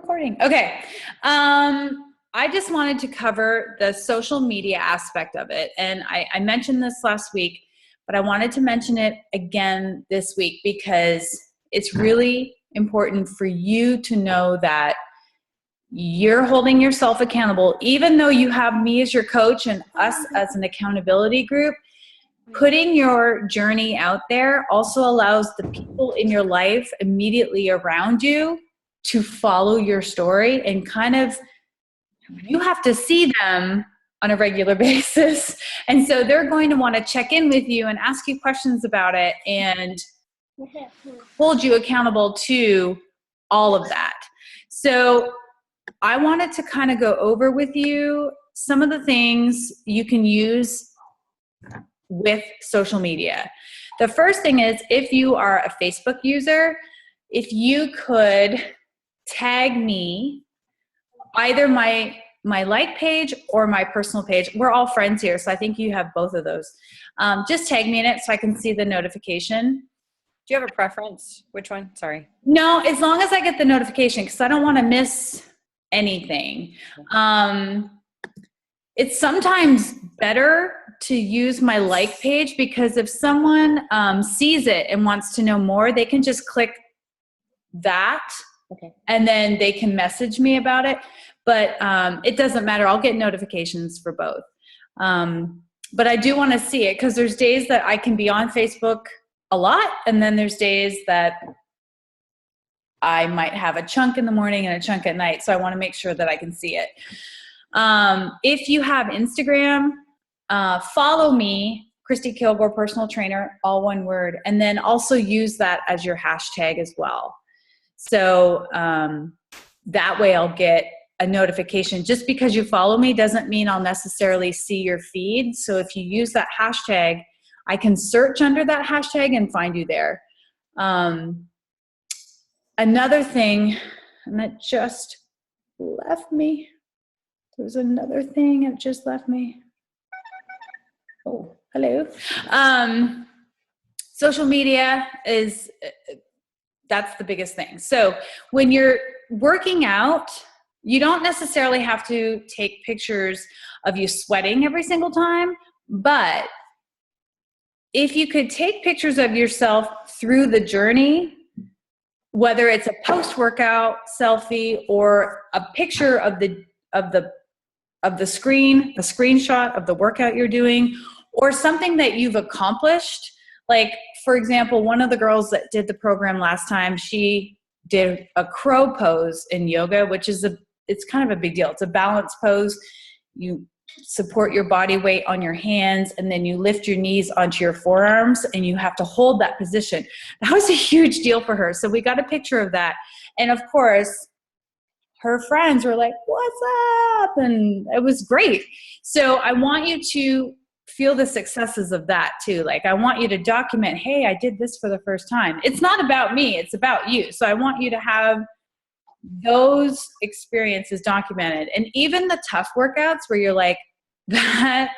recording. Okay. I just wanted to cover the social media aspect of it. And I mentioned this last week, but I wanted to mention it again this week because it's really important for you to know that you're holding yourself accountable, even though you have me as your coach and us as an accountability group. Putting your journey out there also allows the people in your life immediately around you to follow your story, and kind of, you have to see them on a regular basis. And so they're going to want to check in with you and ask you questions about it and hold you accountable to all of that. So I wanted to kind of go over with you some of the things you can use with social media. The first thing is, if you are a Facebook user, if you could tag me, either my like page or my personal page. We're all friends here, so I think you have both of those. Just tag me in it so I can see the notification. Do you have a preference? Which one? Sorry. No, as long as I get the notification, because I don't want to miss anything. It's sometimes better to use my like page, because if someone sees it and wants to know more, they can just click that. Okay. And then they can message me about it. But it doesn't matter. I'll get notifications for both. But I do want to see it, because there's days that I can be on Facebook a lot, and then there's days that I might have a chunk in the morning and a chunk at night. So I want to make sure that I can see it. If you have Instagram, follow me, Christy Kilgore, personal trainer, all one word, and then also use that as your hashtag as well. So that way I'll get a notification. Just because you follow me doesn't mean I'll necessarily see your feed. So if you use that hashtag, I can search under that hashtag and find you there. Another thing, and that just left me. There's another thing that just left me. Oh, hello. Social media is, that's the biggest thing. So when you're working out, you don't necessarily have to take pictures of you sweating every single time, but if you could take pictures of yourself through the journey, whether it's a post-workout selfie or a picture of the screenshot of the workout you're doing, or something that you've accomplished. Like, for example, one of the girls that did the program last time, she did a crow pose in yoga, which is it's kind of a big deal. It's a balance pose. You support your body weight on your hands, and then you lift your knees onto your forearms, and you have to hold that position. That was a huge deal for her. So we got a picture of that. And of course, her friends were like, "What's up?" And it was great. So I want you to feel the successes of that too. Like, I want you to document, hey, I did this for the first time. It's not about me, it's about you. So I want you to have those experiences documented. And even the tough workouts where you're like, that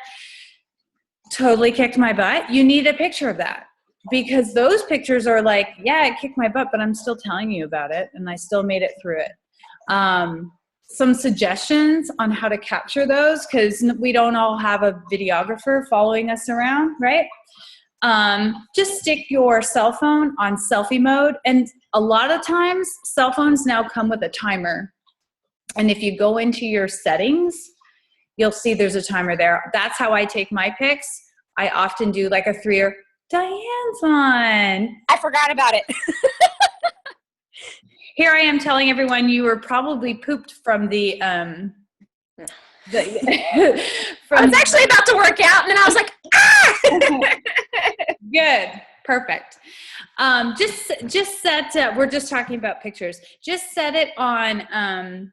totally kicked my butt, you need a picture of that. Because those pictures are like, yeah, it kicked my butt, but I'm still telling you about it, and I still made it through it. Some suggestions on how to capture those, because we don't all have a videographer following us around, right? Just stick your cell phone on selfie mode. And a lot of times, cell phones now come with a timer. And if you go into your settings, you'll see there's a timer there. That's how I take my pics. I often do like a 3-er. Diane's on. I forgot about it. Here I am telling everyone you were probably pooped from the I was actually about to work out, and then I was like, ah! Good. Perfect. Just set, we're just talking about pictures. Just set it on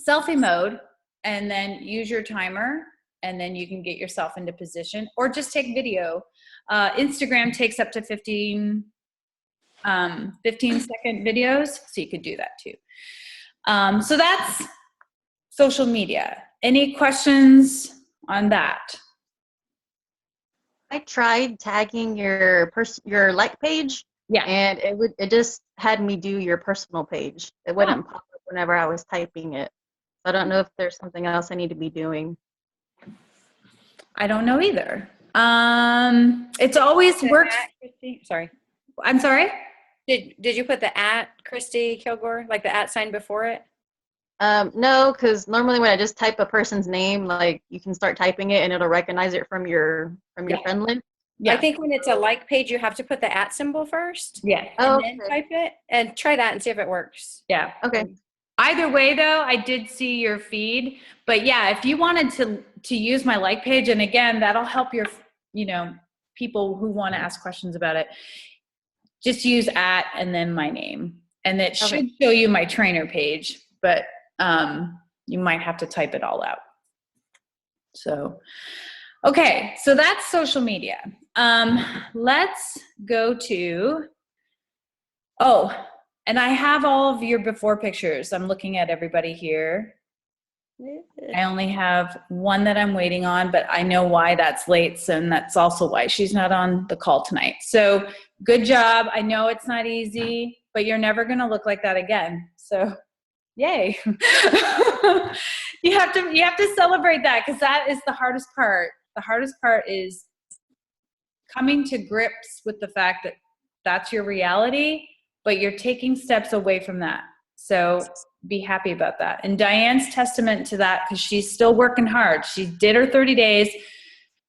selfie mode, and then use your timer, and then you can get yourself into position, or just take video. Instagram takes up to 15-second videos, so you could do that too. So that's social media. Any questions on that? I tried tagging your like page, Yeah, and it just had me do your personal page. It wouldn't pop up whenever I was typing it. I don't know if there's something else I need to be doing. I don't know either. It's always worked. Christy? Sorry. I'm sorry? Did you put the at Christy Kilgore, like the at sign before it? No, because normally when I just type a person's name, like you can start typing it and it'll recognize it from your Yeah. friend list. Yeah. I think when it's a like page, you have to put the at symbol first. Yeah. Oh, And then type it and try that and see if it works. Yeah. okay. Either way, though, I did see your feed. But yeah, if you wanted to use my like page, and again, that'll help your, people who want to ask questions about it. Just use at and then my name, and it should show you my trainer page. But you might have to type it all out. So, okay, so that's social media. Let's go to. And I have all of your before pictures. I'm looking at everybody here. I only have one that I'm waiting on, but I know why that's late, so and that's also why she's not on the call tonight. So good job. I know it's not easy, but you're never going to look like that again. So yay. You have to celebrate that, because that is the hardest part. The hardest part is coming to grips with the fact that that's your reality, but you're taking steps away from that. So be happy about that. And Diane's testament to that, because she's still working hard. She did her 30 days.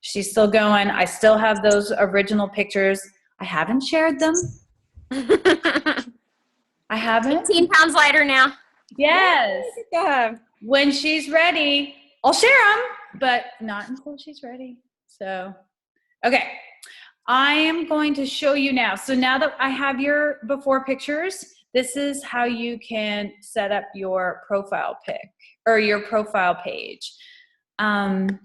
She's still going. I still have those original pictures. I haven't shared them. I haven't. 18 pounds lighter now. Yes. Good job. When she's ready, I'll share them, but not until she's ready. So, okay. I am going to show you now. So now that I have your before pictures, this is how you can set up your profile pic or your profile page. Can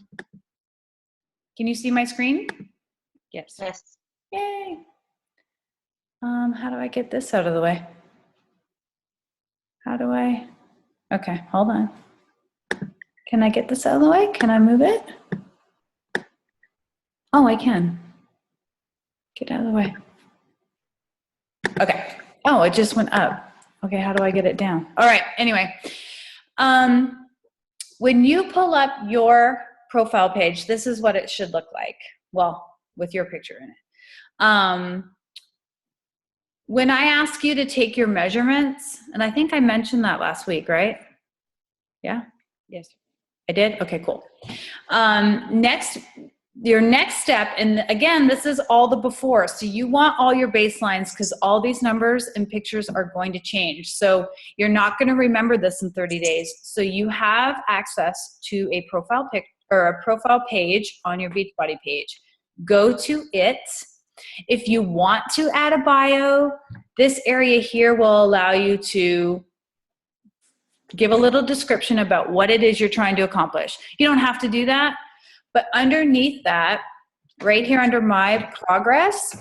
you see my screen? Yes. Yes. Yay. How do I get this out of the way? Okay, hold on. Can I get this out of the way? Can I move it? Oh, I can. Get out of the way. Okay. Oh, it just went up. Okay, how do I get it down? All right, anyway. When you pull up your profile page, this is what it should look like. Well, with your picture in it. When I ask you to take your measurements, and I think I mentioned that last week, right? Yeah? Yes. I did? Okay, cool. Your next step, and again, this is all the before. So you want all your baselines, because all these numbers and pictures are going to change. So you're not going to remember this in 30 days. So you have access to a profile pic or a profile page on your Beachbody page. Go to it. If you want to add a bio, this area here will allow you to give a little description about what it is you're trying to accomplish. You don't have to do that. But underneath that, right here under my progress,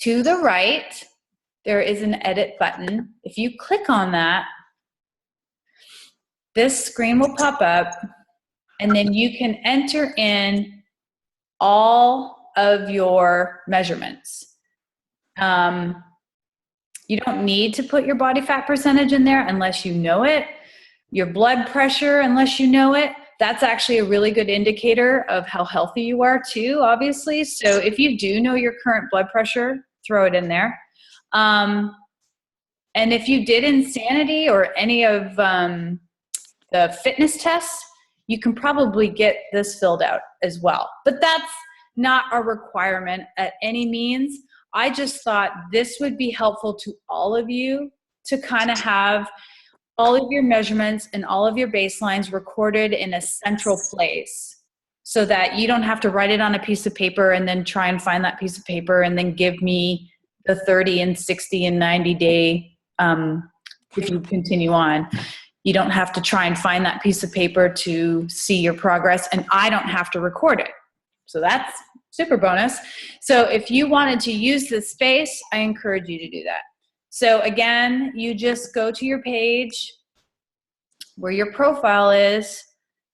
to the right, there is an edit button. If you click on that, this screen will pop up, and then you can enter in all of your measurements. You don't need to put your body fat percentage in there unless you know it. Your blood pressure, unless you know it. That's actually a really good indicator of how healthy you are too, obviously. So if you do know your current blood pressure, throw it in there. And if you did Insanity or any of the fitness tests, you can probably get this filled out as well. But that's not a requirement at any means. I just thought this would be helpful to all of you to kind of have all of your measurements and all of your baselines recorded in a central place, so that you don't have to write it on a piece of paper and then try and find that piece of paper and then give me the 30 and 60 and 90 day, if you continue on. You don't have to try and find that piece of paper to see your progress, and I don't have to record it. So that's super bonus. So if you wanted to use this space, I encourage you to do that. So again, you just go to your page where your profile is,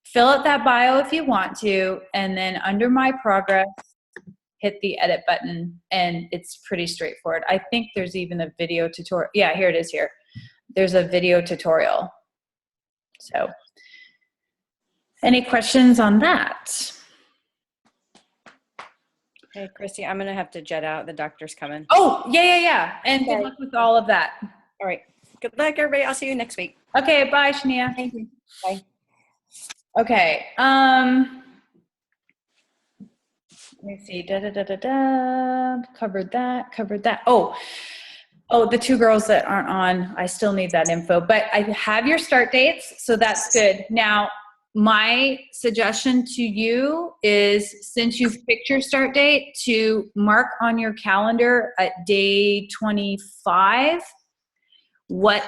fill out that bio if you want to, and then under my progress, hit the edit button, and it's pretty straightforward. I think there's even a video tutorial. Yeah, here it is here. there's a video tutorial. So any questions on that? Hey, Christy, I'm going to have to jet out. The doctor's coming. Oh, yeah. And good luck with all of that. All right. Good luck, everybody. I'll see you next week. Okay, bye, Shania. Thank you. Bye. Okay. Let me see. Covered that. Oh, the two girls that aren't on, I still need that info, but I have your start dates, so that's good. Now, my suggestion to you is, since you've picked your start date, to mark on your calendar at day 25 what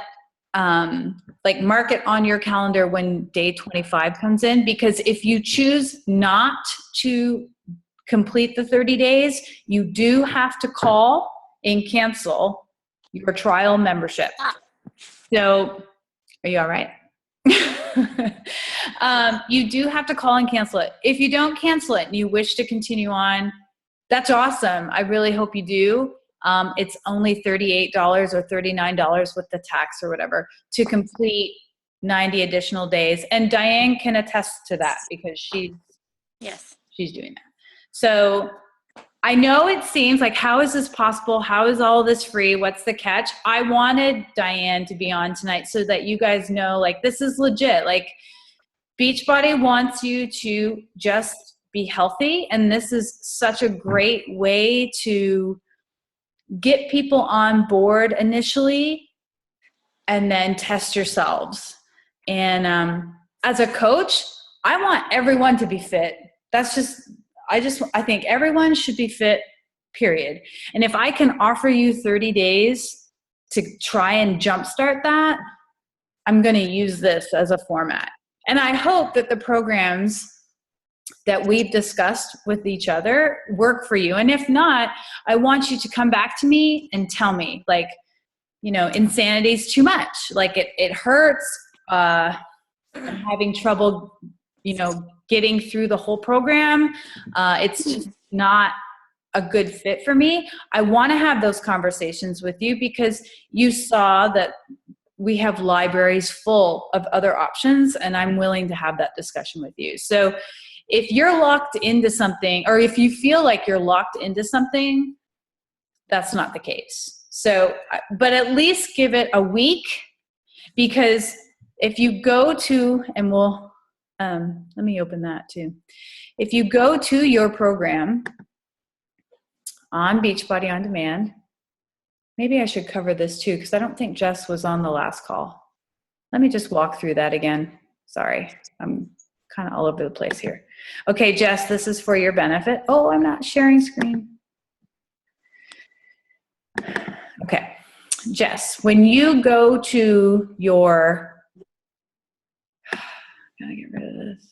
mark it on your calendar when day 25 comes in, because if you choose not to complete the 30 days, you do have to call and cancel your trial membership. So, are you all right? You do have to call and cancel it. If you don't cancel it and you wish to continue on, that's awesome. I really hope you do. It's only $38 or $39 with the tax or whatever to complete 90 additional days. And Diane can attest to that because she's doing that. So I know it seems like, how is this possible? How is all this free? What's the catch? I wanted Diane to be on tonight so that you guys know, like, this is legit. Like, Beachbody wants you to just be healthy. And this is such a great way to get people on board initially and then test yourselves. And as a coach, I want everyone to be fit. I think everyone should be fit, period. And if I can offer you 30 days to try and jumpstart that, I'm going to use this as a format. And I hope that the programs that we've discussed with each other work for you. And if not, I want you to come back to me and tell me, like, insanity is too much. Like, it hurts. I'm having trouble, getting through the whole program. It's just not a good fit for me. I want to have those conversations with you because you saw that we have libraries full of other options, and I'm willing to have that discussion with you. So if you're locked into something, or if you feel like you're locked into something, that's not the case. So, but at least give it a week, because if you go to, and let me open that too. If you go to your program on Beachbody On Demand, maybe I should cover this too, because I don't think Jess was on the last call. Let me just walk through that again. Sorry, I'm kind of all over the place here. Okay, Jess, this is for your benefit. Oh, I'm not sharing screen. Okay, Jess, when you go to your, gotta get rid of this.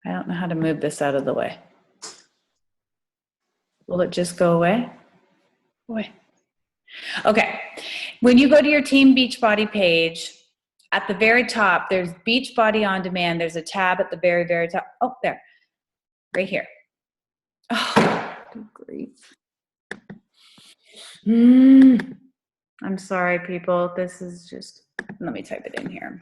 I don't know how to move this out of the way. Will it just go away? Boy. Okay. When you go to your Team Beachbody page, at the very top, there's Beachbody On Demand. There's a tab at the very, very top. Oh, there. Right here. Oh, good grief. I'm sorry, people. This is just, let me type it in here.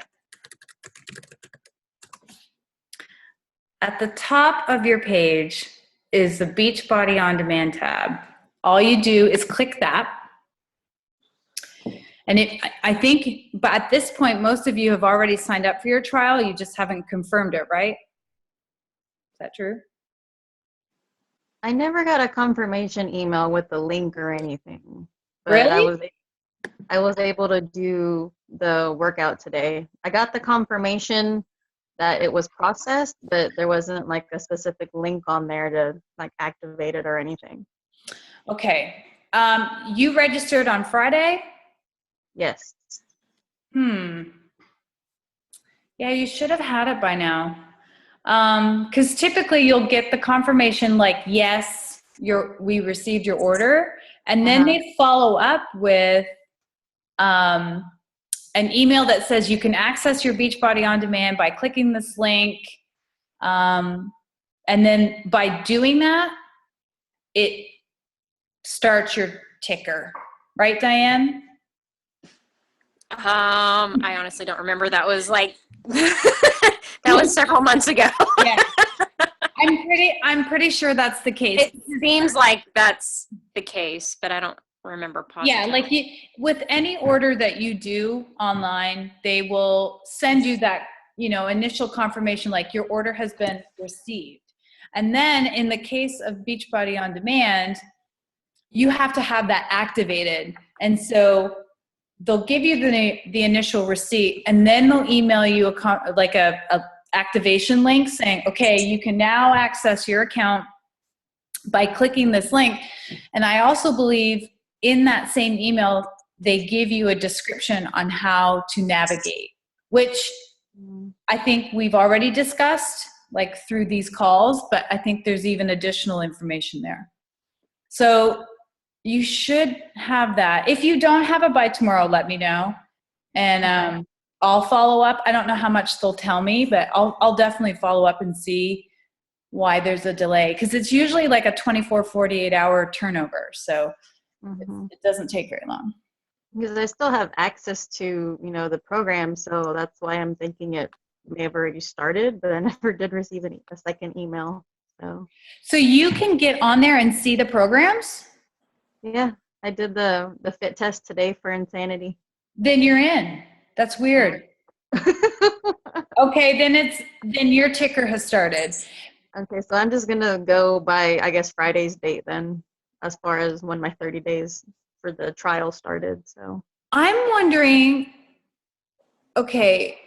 At the top of your page is the Beachbody On Demand tab. All you do is click that. And I think, but at this point, most of you have already signed up for your trial. You just haven't confirmed it, right? Is that true? I never got a confirmation email with the link or anything. But Really? I was able to do the workout today. I got the confirmation that it was processed, but there wasn't like a specific link on there to like activate it or anything. Okay. You registered on Friday? Yes. Yeah, you should have had it by now. Because typically you'll get the confirmation like, yes, we received your order. And then they follow up with an email that says you can access your Beachbody On Demand by clicking this link. And then by doing that, it starts your ticker. Right, Diane? I honestly don't remember. That was like, that was several months ago. Yeah. I'm pretty sure that's the case. It seems like that's the case, but I don't remember Yeah, positively. like with any order that you do online, they will send you that, initial confirmation, like your order has been received. And then in the case of Beachbody On Demand, you have to have that activated. And so they'll give you the initial receipt, and then they'll email you a activation link saying, okay, you can now access your account by clicking this link. And I also believe in that same email, they give you a description on how to navigate, which I think we've already discussed like through these calls, but I think there's even additional information there. So you should have that. If you don't have it by tomorrow, let me know. And I'll follow up. I don't know how much they'll tell me, but I'll definitely follow up and see why there's a delay. Because it's usually like a 24, 48 hour turnover. So it doesn't take very long. Because I still have access to, the program. So that's why I'm thinking it may have already started, but I never did receive a second email. So you can get on there and see the programs? Yeah, I did the fit test today for Insanity. Then you're in. That's weird. Okay, then your ticker has started. Okay, so I'm just gonna go by, I guess, Friday's date then, as far as when my 30 days for the trial started. So I'm wondering, okay,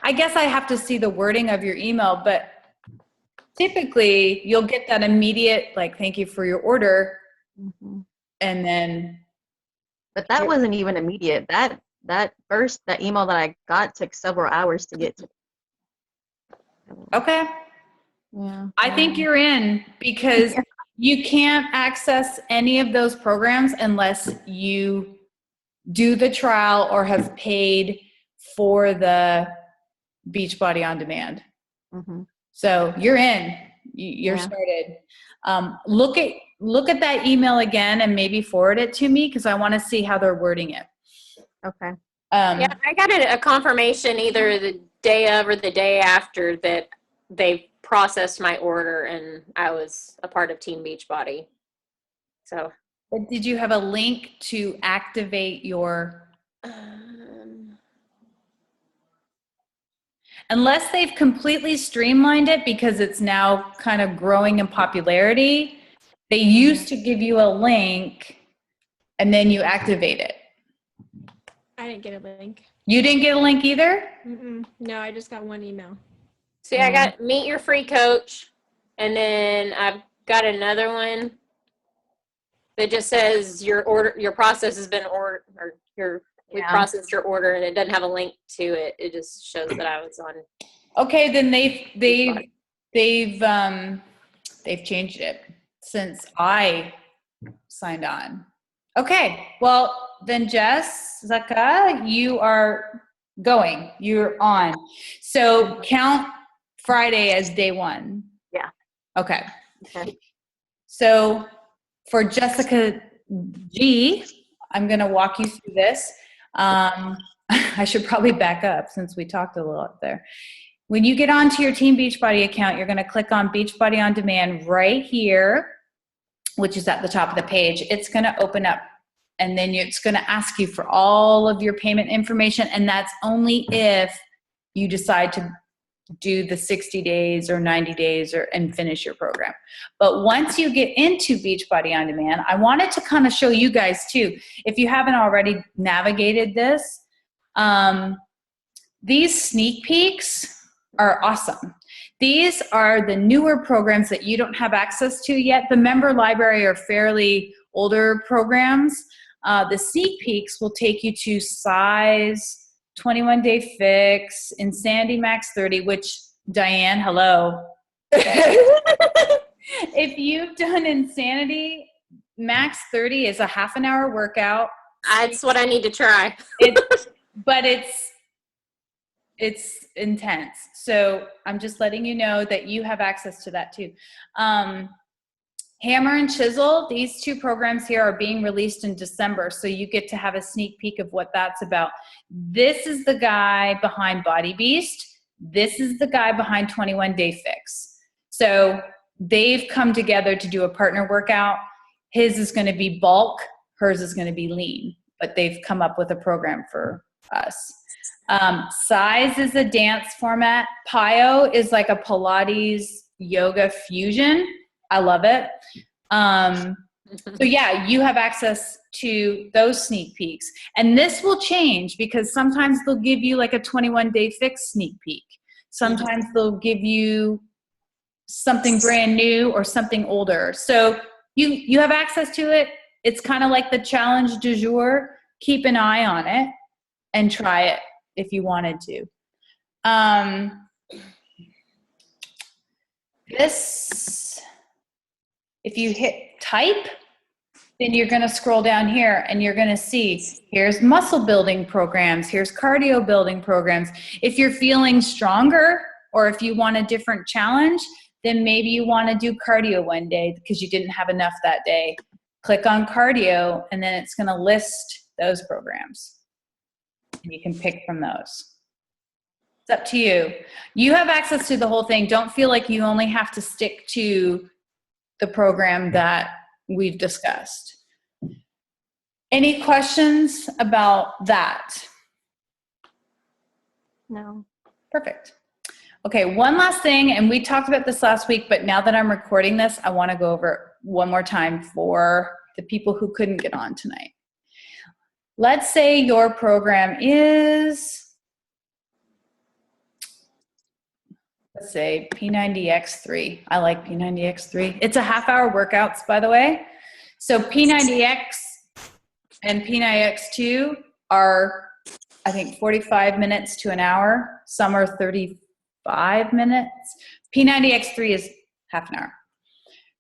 I guess I have to see the wording of your email, but typically you'll get that immediate, like, thank you for your order. And then. But that wasn't even immediate. That email that I got took several hours to get to. Okay. Yeah. I think you're in because you can't access any of those programs unless you do the trial or have paid for the Beachbody On Demand. So you're in. You're started. Look at that email again and maybe forward it to me because I want to see how they're wording it. Okay. Yeah, I got a confirmation either the day of or the day after that they processed my order and I was a part of Team Beachbody. So. But did you have a link to activate your? Unless they've completely streamlined it because it's now kind of growing in popularity, they used to give you a link and then you activate it. I didn't get a link. You didn't get a link either? No, I just got one email. See, I got Meet Your Free Coach, and then I've got another one that just says your process has been we processed your order, and it doesn't have a link to it. It just shows that I was on. Okay, then they've changed it since I signed on. Okay, well then Jessica, you are going. You're on. So count Friday as day one. Yeah. Okay. So for Jessica G, I'm going to walk you through this. I should probably back up since we talked a lot there. When you get onto your Team Beachbody account, you're going to click on Beachbody On Demand right here, which is at the top of the page. It's going to open up, and then it's going to ask you for all of your payment information, and that's only if you decide to do the 60 days or 90 days and finish your program. But once you get into Beachbody On Demand, I wanted to kind of show you guys too, if you haven't already navigated this, these sneak peeks are awesome. These are the newer programs that you don't have access to yet. The member library are fairly older programs. The sneak peeks will take you to Size, 21-Day Fix, Insanity Max 30, which, Diane, hello. If you've done Insanity, Max 30 is a half an hour workout. That's what I need to try. But it's it's intense. So I'm just letting you know that you have access to that too. Hammer and Chisel, these two programs here are being released in December, so you get to have a sneak peek of what that's about. This is the guy behind Body Beast. This is the guy behind 21 Day Fix. So they've come together to do a partner workout. His is going to be bulk, hers is going to be lean, but they've come up with a program for us. Size is a dance format. Pio is like a Pilates yoga fusion. I love it. So yeah, you have access to those sneak peeks. And this will change because sometimes they'll give you like a 21 Day Fix sneak peek. Sometimes they'll give you something brand new or something older. So you have access to it. It's kind of like the challenge du jour. Keep an eye on it and try it if you wanted to. If you hit type, then you're going to scroll down here and you're going to see here's muscle building programs, here's cardio building programs. If you're feeling stronger or if you want a different challenge, then maybe you want to do cardio one day because you didn't have enough that day. Click on cardio and then it's going to list those programs. And you can pick from those. It's up to you. You have access to the whole thing. Don't feel like you only have to stick to the program that we've discussed. Any questions about that? No. Perfect. Okay, one last thing, and we talked about this last week, but now that I'm recording this, I want to go over it one more time for the people who couldn't get on tonight. Let's say your program is, let's say P90X3. I like P90X3. It's a half-hour workouts, by the way. So P90X and P90X2 are, I think, 45 minutes to an hour. Some are 35 minutes. P90X3 is half an hour.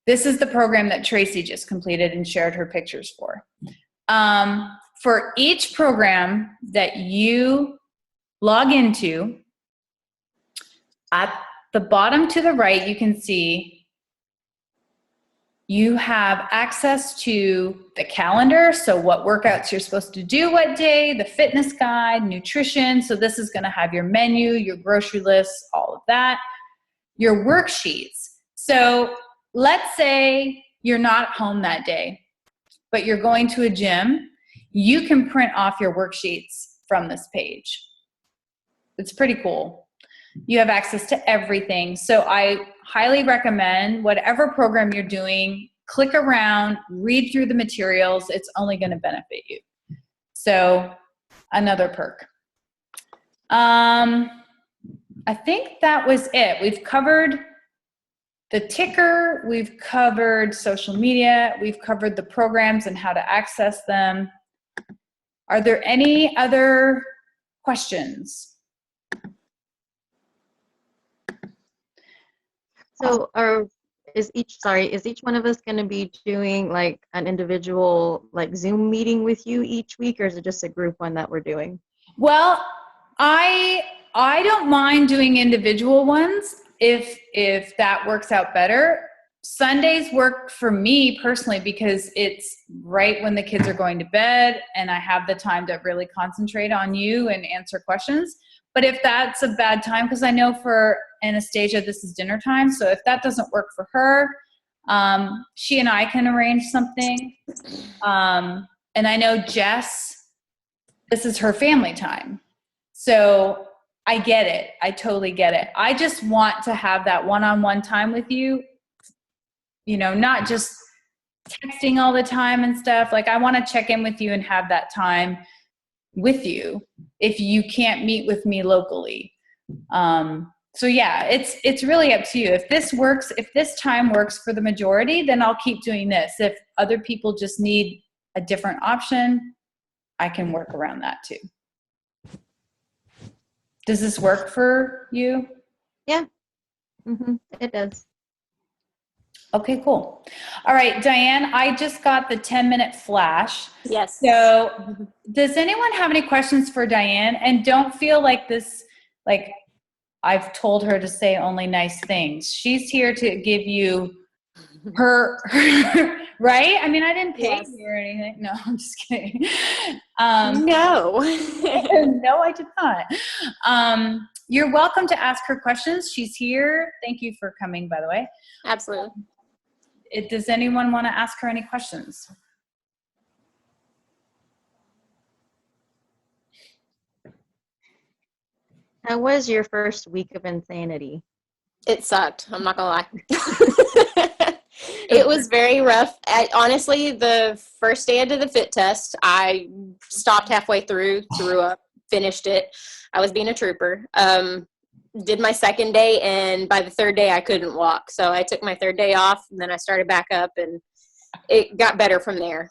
This is the program that Tracy just completed and shared her pictures for. For each program that you log into, at the bottom to the right, you can see you have access to the calendar, so what workouts you're supposed to do what day, the fitness guide, nutrition, so this is going to have your menu, your grocery list, all of that, your worksheets. So let's say you're not home that day, but you're going to a gym. You can print off your worksheets from this page. It's pretty cool. You have access to everything. So I highly recommend whatever program you're doing, click around, read through the materials. It's only going to benefit you. So another perk. I think that was it. We've covered the ticker. We've covered social media. We've covered the programs and how to access them. Are there any other questions? So is each one of us going to be doing like an individual like Zoom meeting with you each week, or is it just a group one that we're doing? Well, I don't mind doing individual ones if that works out better. Sundays work for me personally because it's right when the kids are going to bed and I have the time to really concentrate on you and answer questions. But if that's a bad time, because I know for Anastasia this is dinner time, so if that doesn't work for her, she and I can arrange something. And I know Jess, this is her family time. So I get it. I totally get it. I just want to have that one-on-one time with you, you know, not just texting all the time and stuff. Like I want to check in with you and have that time with you if you can't meet with me locally. So yeah, it's really up to you. If this works, if this time works for the majority, then I'll keep doing this. If other people just need a different option, I can work around that too. Does this work for you? Yeah, it does. Okay, cool. All right, Diane, I just got the 10-minute flash. Yes. So does anyone have any questions for Diane? And don't feel like this, like, I've told her to say only nice things. She's here to give you her right? I mean, I didn't pay Yes. you or anything. No, I'm just kidding. No. No, I did not. You're welcome to ask her questions. She's here. Thank you for coming, by the way. Absolutely. Does anyone want to ask her any questions? How was your first week of insanity? It sucked. I'm not gonna lie. It was very rough. Honestly, the first day I did the fit test, I stopped halfway through, threw up, finished it. I was being a trooper. Did my second day, and by the third day, I couldn't walk. So I took my third day off, and then I started back up, and it got better from there.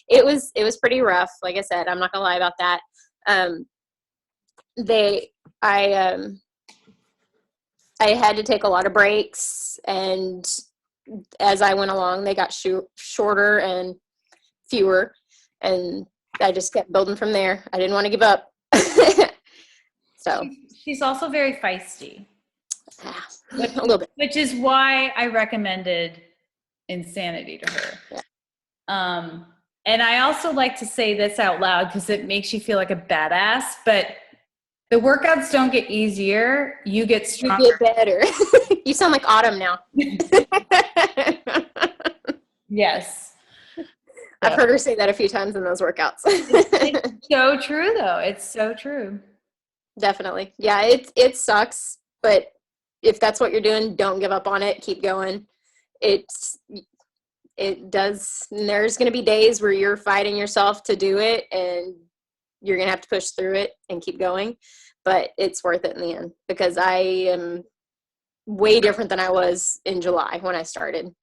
It was pretty rough. Like I said, I'm not gonna lie about that. I had to take a lot of breaks, and as I went along, they got shorter and fewer, and I just kept building from there. I didn't want to give up. So She's also very feisty. A little bit. Which is why I recommended Insanity to her. Yeah. And I also like to say this out loud because it makes you feel like a badass, but the workouts don't get easier. You get stronger. You get better. You sound like Autumn now. Yes. I've heard her say that a few times in those workouts. It's so true, though. It's so true. Definitely. Yeah, it sucks, but if that's what you're doing, don't give up on it. Keep going. It does. And there's going to be days where you're fighting yourself to do it, and you're going to have to push through it and keep going, but it's worth it in the end because I am way different than I was in July when I started.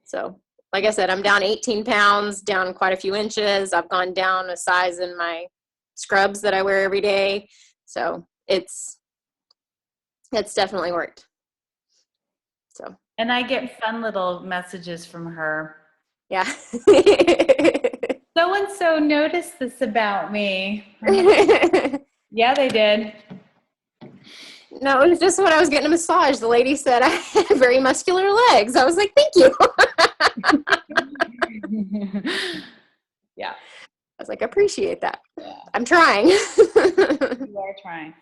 So, like I said, I'm down 18 pounds, down quite a few inches. I've gone down a size in my scrubs that I wear every day. So it's definitely worked. So. And I get fun little messages from her. Yeah. So-and-so noticed this about me. Yeah, they did. No, it was just when I was getting a massage. The lady said I had very muscular legs. I was like, thank you. Yeah. I was like, I appreciate that. Yeah. I'm trying. You are trying.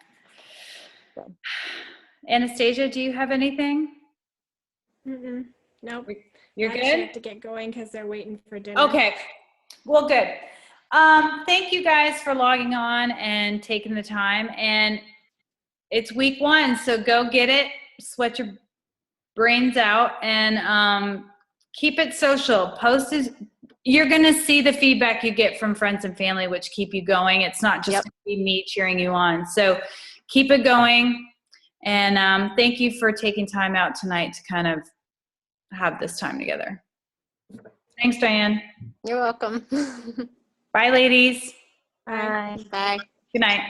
Anastasia, do you have anything? Nope. You're I actually have good? to get going because they're waiting for dinner. Okay. Well, good. Thank you guys for logging on and taking the time. And it's week 1, so go get it. Sweat your brains out and keep it social. You're going to see the feedback you get from friends and family, which keep you going. It's not just gonna be me cheering you on. So keep it going. And thank you for taking time out tonight to kind of have this time together. Thanks, Diane. You're welcome. Bye, ladies. Bye. Bye. Good night.